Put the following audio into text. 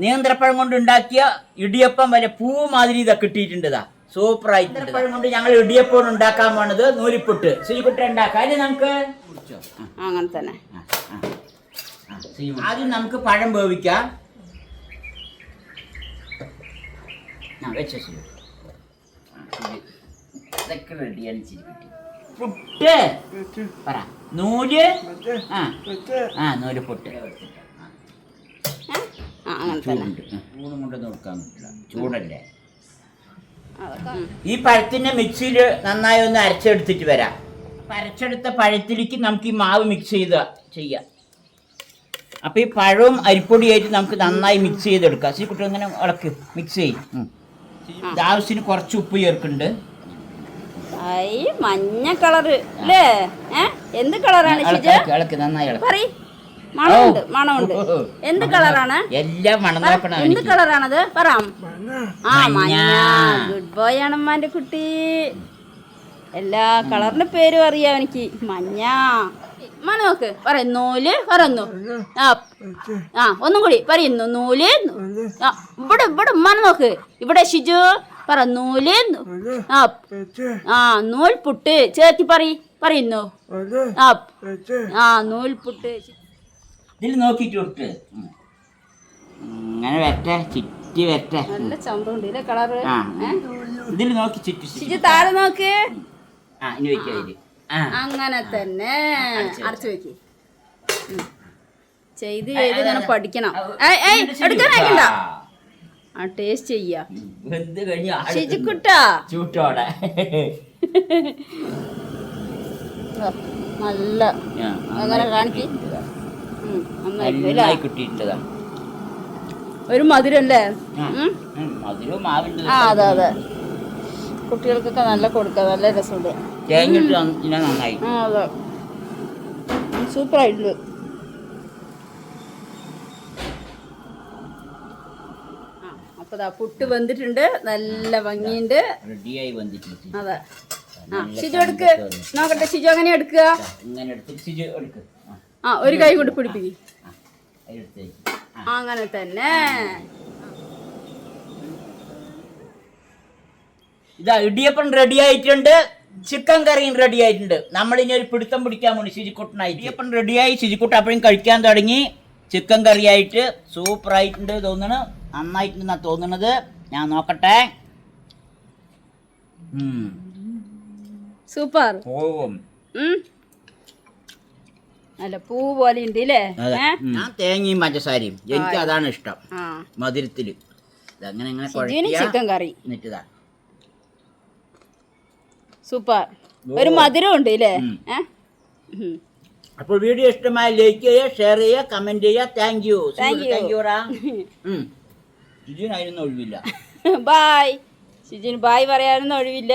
നേന്ത്രപ്പഴം കൊണ്ട് ഉണ്ടാക്കിയ ഇടിയപ്പം വരെ പൂ മാതിരി ഇതാ കിട്ടിയിട്ടുണ്ടതാ. സൂപ്പറായിട്ട് നേന്ത്രപ്പഴം കൊണ്ട് ഞങ്ങൾ ഇടിയപ്പം ഉണ്ടാക്കാൻ പോണത് നൂലിപ്പൊട്ട്. ശ്രീകുട്ട ഉണ്ടാക്കാം. അതിന് നമുക്ക് അങ്ങനെ തന്നെ ആദ്യം നമുക്ക് പഴം വേവിക്കാം. ഇതൊക്കെ റെഡിയാണ്. പുട്ട് പറ. നൂല് നൂല് പൊട്ട് ചൂടുണ്ട്. ചൂടും കൊണ്ടൊന്നും കൊടുക്കാൻ പറ്റില്ല, ചൂടല്ലേ. ഈ പഴത്തിൻ്റെ മിക്സിയിൽ നന്നായി ഒന്ന് അരച്ചെടുത്തിട്ട് വരാം. അരച്ചെടുത്ത പഴത്തിലേക്ക് നമുക്ക് ഈ മാവ് മിക്സ് ചെയ്യാം. അപ്പോൾ ഈ പഴവും അരിപ്പൊടിയായിട്ട് നമുക്ക് നന്നായി മിക്സ് ചെയ്തെടുക്കാം. ഈ കുട്ടി ഇങ്ങനെ ഇളക്ക് മിക്സ് ചെയ്യും. ആവശ്യത്തിന് കുറച്ച് ഉപ്പ് ചേർക്കുന്നുണ്ട്. മഞ്ഞ കളറ് അല്ലേ? എന്ത് കളറാണ്? ഇളക്ക് നന്നായി ഇളക്ക്. മണമുണ്ട്. എന്ത് കളറാണ്? എല്ലാം മണം നോക്കണം. എന്ത് കളറാണത്? പറയാം. മഞ്ഞ. ഗുഡ് ബോയ് ആണ് അമ്മാന്റെ കുട്ടി. എല്ലാ കളറിന്റെ പേരും അറിയാം എനിക്ക്. മഞ്ഞ. മണ നോക്ക്. പറയും നൂല്. പറയുന്നു. ഒന്നും കൂടി പറയുന്നു. നൂല്. ഇവിടെ മണ നോക്ക്. ഇവിടെ ഷിജു പറ. നൂല്. നൂൽപുട്ട് ചേർത്തി പറയുന്നു. നൂൽപുട്ട്. ഇതിൽ നോക്കിട്ട് കൊടുത്ത് ഇങ്ങനെ വരട്ടെ, ചുറ്റി വരട്ടെ. നല്ല ചന്തമുണ്ട് കളറ്. ഇതിൽ നോക്കി ചുറ്റി താഴെ നോക്ക്. ഇനി വെക്കാം. അങ്ങനെ തന്നെ അടച്ചു വെക്ക്. ചെയ്ത് ഇങ്ങനെ പഠിക്കണം. എടുക്കാനായിക്കണ്ട. ടേസ്റ്റ് ചെയ്യാ. ചൂട്ടോടെ നല്ല അങ്ങനെ കാണിക്ക്. കിട്ടിയിട്ടതാ. ഒരു മധുരല്ലേ? അതെ അതെ. കുട്ടികൾക്കൊക്കെ നല്ല കൊടുക്കാം. നല്ല രസമുണ്ട്. അതെ, സൂപ്പറായിട്ടുണ്ട്. അപ്പൊ പുട്ട് വെന്തിട്ടുണ്ട്. നല്ല ഭംഗിയുണ്ട്. അതെ. ഷിജു എടുക്ക് നോക്കട്ടെ. ഷിജു അങ്ങനെ എടുക്കുക. ഒരു കൈ കൊണ്ട് പിടിപ്പിക്കും. അങ്ങനെ തന്നെ. ഇതാ ഇടിയപ്പം റെഡി ആയിട്ടുണ്ട്. ചിക്കൻ കറിയും റെഡി ആയിട്ടുണ്ട്. നമ്മളിനി ഒരു പിടുത്തം പിടിക്കാൻ വേണ്ടി ശുചിക്കുട്ടനായി. ഇടിയപ്പം റെഡിയായി. ശുചിക്കുട്ട അപ്പോഴും കഴിക്കാൻ തുടങ്ങി. ചിക്കൻ കറിയായിട്ട് സൂപ്പറായിട്ടുണ്ട് തോന്നണ്. നന്നായിട്ടുണ്ടെന്നാ തോന്നണത്. ഞാൻ നോക്കട്ടെ. സൂപ്പർ. അല്ല പൂ പോലെ ഉണ്ട് അല്ലേ? ഞാൻ തേങ്ങയും പഞ്ചസാരയും എനിക്ക് അതാണ് ഇഷ്ടം. മധുരത്തില് ചിക്കൻ കറി സൂപ്പർ. ഒരു മധുരം ഉണ്ട് അല്ലേ? അപ്പോൾ വീഡിയോ ഇഷ്ടമായ ലൈക്ക് ചെയ്യുക, ഷെയർ ചെയ്യുക, കമന്റ് ചെയ്യുക. Thank you. ഷിജുവിനായിരുന്നു ഒഴിവില്ല. ബായ്. ഷിജുവിന് ബായ് പറയാനൊന്നും ഒഴിവില്ല.